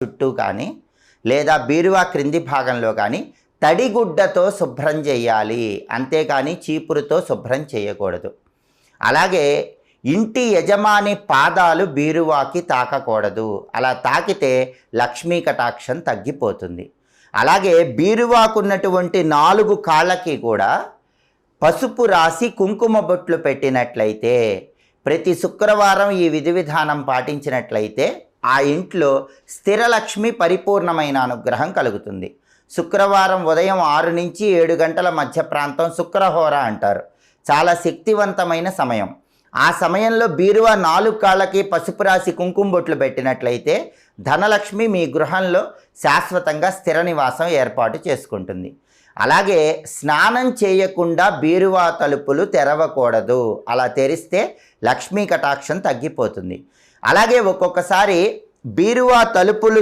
చుట్టూ కానీ లేదా బీరువా క్రింది భాగంలో కానీ తడిగుడ్డతో శుభ్రం చేయాలి, అంతేకాని చీపురుతో శుభ్రం చేయకూడదు. అలాగే ఇంటి యజమాని పాదాలు బీరువాకి తాకకూడదు. అలా తాకితే లక్ష్మీ కటాక్షం తగ్గిపోతుంది. అలాగే బీరువాకున్నటువంటి 4 కాళ్ళకి కూడా పసుపు రాసి కుంకుమ బొట్లు పెట్టినట్లయితే, ప్రతి శుక్రవారం ఈ విధి విధానం పాటించినట్లయితే ఆ ఇంట్లో స్థిరలక్ష్మి పరిపూర్ణమైన అనుగ్రహం కలుగుతుంది. శుక్రవారం ఉదయం 6 నుంచి 7 గంటల మధ్య ప్రాంతం శుక్రహోర అంటారు. చాలా శక్తివంతమైన సమయం. ఆ సమయంలో బీరువా 4 కాళ్ళకి పసుపు రాసి కుంకుమ బొట్లు పెట్టినట్లయితే ధనలక్ష్మి మీ గృహంలో శాశ్వతంగా స్థిర నివాసం ఏర్పాటు చేసుకుంటుంది. అలాగే స్నానం చేయకుండా బీరువా తలుపులు తెరవకూడదు. అలా తెరిస్తే లక్ష్మీ కటాక్షం తగ్గిపోతుంది. అలాగే ఒక్కొక్కసారి బీరువా తలుపులు